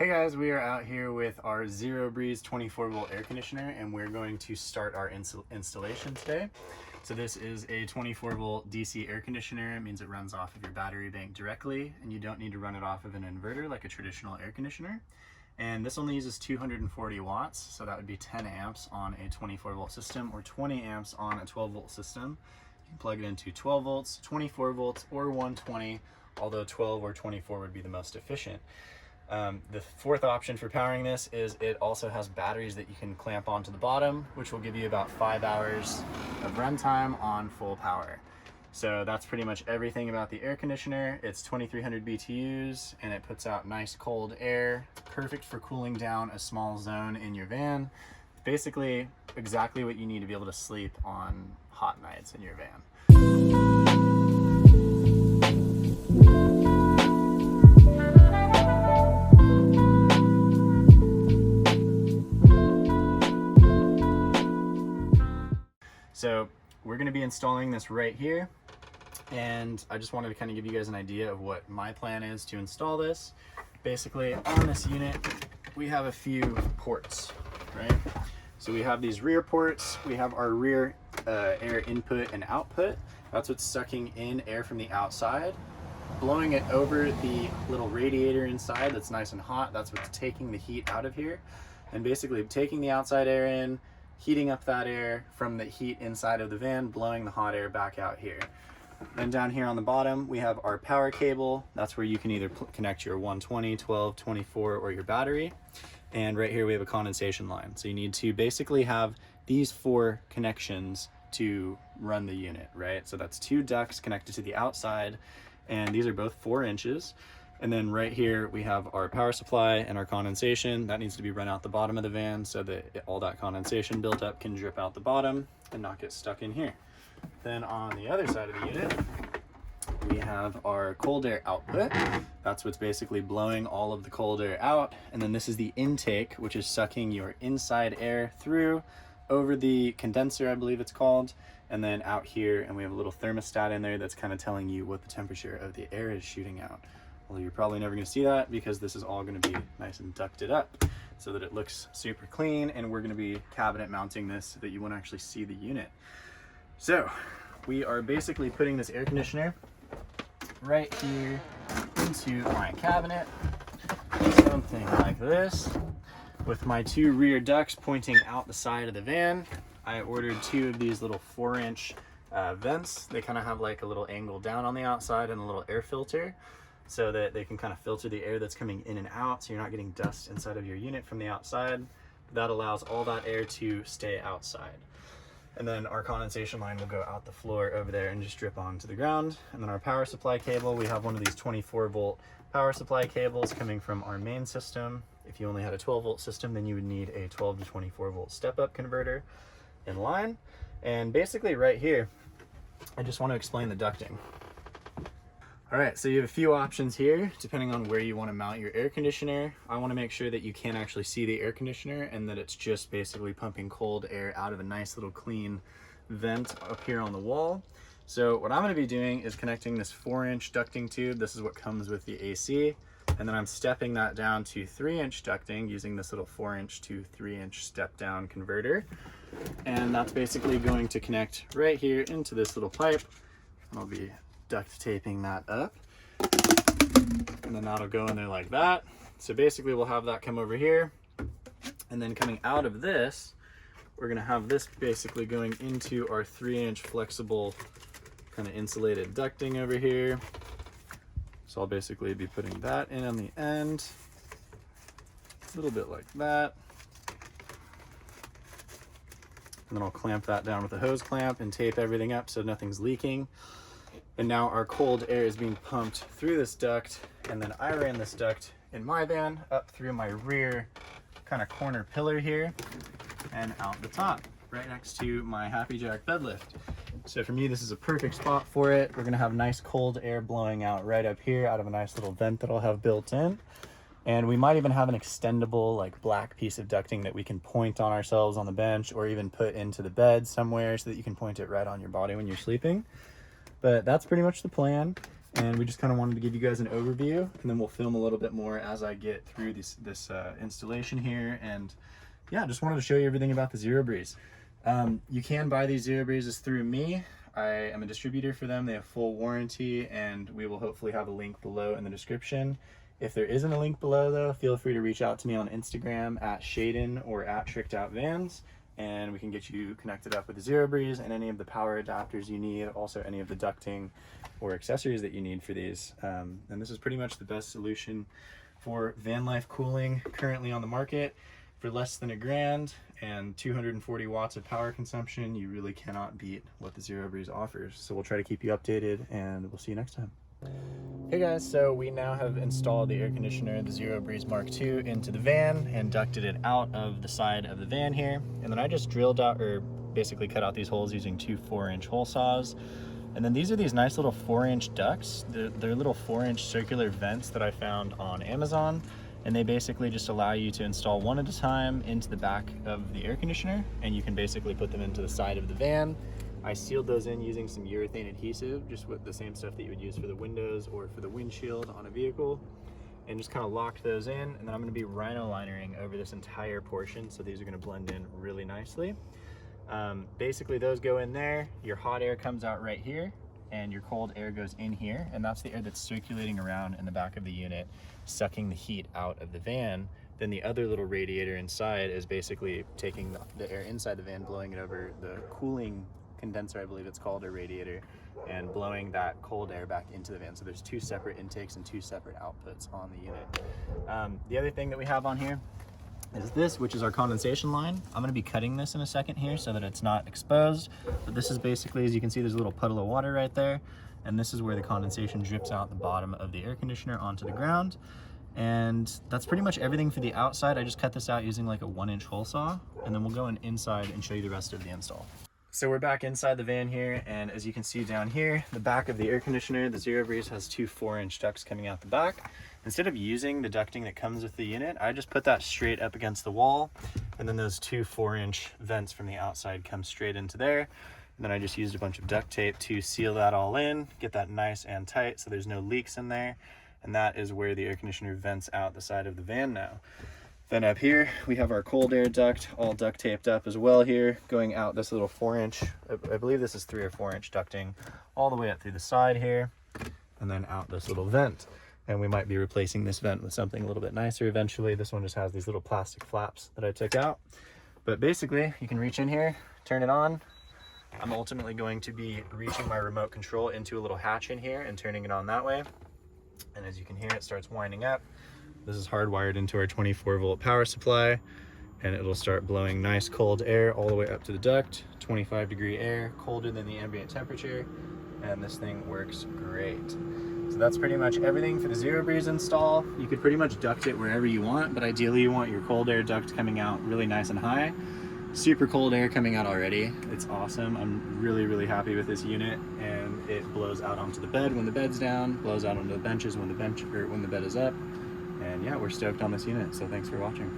Hey guys, we are out here with our Zero Breeze 24 volt air conditioner and we're going to start our installation today. So this is a 24 volt DC air conditioner. It means it runs off of your battery bank directly and you don't need to run it off of an inverter like a traditional air conditioner. And this only uses 240 watts, so that would be 10 amps on a 24 volt system or 20 amps on a 12 volt system. You can plug it into 12 volts, 24 volts, or 120, although 12 or 24 would be the most efficient. The fourth option for powering this is it also has batteries that you can clamp onto the bottom, which will give you about 5 hours of runtime on full power. So that's pretty much everything about the air conditioner. It's 2300 BTUs and it puts out nice cold air, perfect for cooling down a small zone in your van. Basically exactly what you need to be able to sleep on hot nights in your van. So we're going to be installing this right here, and I just wanted to kind of give you guys an idea of what my plan is to install this. Basically on this unit we have a few ports, right? So we have these rear ports, we have our rear air input and output. That's what's sucking in air from the outside, blowing it over the little radiator inside that's nice and hot. That's what's taking the heat out of here and basically taking the outside air in, heating up that air from the heat inside of the van, blowing the hot air back out here. Then down here on the bottom, we have our power cable. That's where you can either connect your 120, 12, 24, or your battery. And right here we have a condensation line. So you need to basically have these 4 connections to run the unit, right? So that's 2 ducts connected to the outside, and these are both 4 inches. And then right here we have our power supply and our condensation. That needs to be run out the bottom of the van so that all that condensation built up can drip out the bottom and not get stuck in here. Then on the other side of the unit, we have our cold air output. That's what's basically blowing all of the cold air out. And then this is the intake, which is sucking your inside air through over the condenser, I believe it's called, and then out here. And we have a little thermostat in there that's kind of telling you what the temperature of the air is shooting out. Well, you're probably never going to see that because this is all going to be nice and ducted up so that it looks super clean, and we're going to be cabinet mounting this so that you won't actually see the unit. So we are basically putting this air conditioner right here into my cabinet, something like this, with my 2 rear ducts pointing out the side of the van. I ordered 2 of these little 4-inch vents. They kind of have like a little angle down on the outside and a little air filter, so that they can kind of filter the air that's coming in and out, so you're not getting dust inside of your unit from the outside. That allows all that air to stay outside. And then our condensation line will go out the floor over there and just drip onto the ground. And then our power supply cable, we have one of these 24 volt power supply cables coming from our main system. If you only had a 12 volt system, then you would need a 12 to 24 volt step-up converter in line. And basically right here, I just want to explain the ducting. All right, so you have a few options here depending on where you want to mount your air conditioner. I want to make sure that you can actually see the air conditioner and that it's just basically pumping cold air out of a nice little clean vent up here on the wall. So what I'm going to be doing is connecting this 4-inch ducting tube. This is what comes with the AC. And then I'm stepping that down to 3-inch ducting using this little 4-inch to 3-inch step down converter. And that's basically going to connect right here into this little pipe. And I'll be duct taping that up, and then that'll go in there like that. So basically we'll have that come over here, and then coming out of this, we're going to have this basically going into our 3-inch flexible kind of insulated ducting over here. So I'll basically be putting that in on the end, a little bit like that, and then I'll clamp that down with a hose clamp and tape everything up so nothing's leaking. And now our cold air is being pumped through this duct, and then I ran this duct in my van up through my rear kind of corner pillar here and out the top, right next to my Happy Jack bed lift. So for me, this is a perfect spot for it. We're gonna have nice cold air blowing out right up here out of a nice little vent that I'll have built in. And we might even have an extendable like black piece of ducting that we can point on ourselves on the bench, or even put into the bed somewhere so that you can point it right on your body when you're sleeping. But that's pretty much the plan. And we just kind of wanted to give you guys an overview, and then we'll film a little bit more as I get through this installation here. And yeah, just wanted to show you everything about the Zero Breeze. You can buy these Zero Breezes through me. I am a distributor for them. They have full warranty, and we will hopefully have a link below in the description. If there isn't a link below though, feel free to reach out to me on Instagram at Shaiden or at TrickedOutVans, and we can get you connected up with the Zero Breeze and any of the power adapters you need, also any of the ducting or accessories that you need for these. And this is pretty much the best solution for van life cooling currently on the market. For less than $1,000 and 240 watts of power consumption, you really cannot beat what the Zero Breeze offers. So we'll try to keep you updated, and we'll see you next time. Hey guys, so we now have installed the air conditioner, the Zero Breeze Mark II, into the van and ducted it out of the side of the van here. And then I just drilled out, or basically cut out these holes using two 4-inch hole saws. And then these are these nice little 4-inch ducts. They're little 4-inch circular vents that I found on Amazon. And they basically just allow you to install one at a time into the back of the air conditioner, and you can basically put them into the side of the van. I sealed those in using some urethane adhesive, just with the same stuff that you would use for the windows or for the windshield on a vehicle, and just kind of locked those in. And then I'm going to be rhino linering over this entire portion, so these are going to blend in really nicely. Basically those go in there, your hot air comes out right here, and your cold air goes in here, and that's the air that's circulating around in the back of the unit, sucking the heat out of the van. Then the other little radiator inside is basically taking the air inside the van, blowing it over the cooling condenser, I believe it's called, a radiator, and blowing that cold air back into the van. So there's two separate intakes and two separate outputs on the unit. The other thing that we have on here is this, which is our condensation line. I'm gonna be cutting this in a second here so that it's not exposed. But this is basically, as you can see, there's a little puddle of water right there. And this is where the condensation drips out the bottom of the air conditioner onto the ground. And that's pretty much everything for the outside. I just cut this out using like a 1-inch hole saw, and then we'll go inside and show you the rest of the install. So we're back inside the van here, and as you can see down here, the back of the air conditioner, the Zero Breeze has two 4-inch ducts coming out the back. Instead of using the ducting that comes with the unit, I just put that straight up against the wall, and then those two 4-inch vents from the outside come straight into there. And then I just used a bunch of duct tape to seal that all in, get that nice and tight so there's no leaks in there. And that is where the air conditioner vents out the side of the van now. Then up here, we have our cold air duct, all duct taped up as well here, going out this little 4-inch, I believe this is 3 or 4-inch ducting, all the way up through the side here, and then out this little vent. And we might be replacing this vent with something a little bit nicer eventually. This one just has these little plastic flaps that I took out. But basically, you can reach in here, turn it on. I'm ultimately going to be reaching my remote control into a little hatch in here and turning it on that way. And as you can hear, it starts winding up. This is hardwired into our 24-volt power supply, and it'll start blowing nice cold air all the way up to the duct, 25-degree air, colder than the ambient temperature, and this thing works great. So that's pretty much everything for the Zero Breeze install. You could pretty much duct it wherever you want, but ideally you want your cold air duct coming out really nice and high. Super cold air coming out already. It's awesome. I'm really, really happy with this unit, and it blows out onto the bed when the bed's down, blows out onto the benches when the bed is up. And yeah, we're stoked on this unit, so thanks for watching.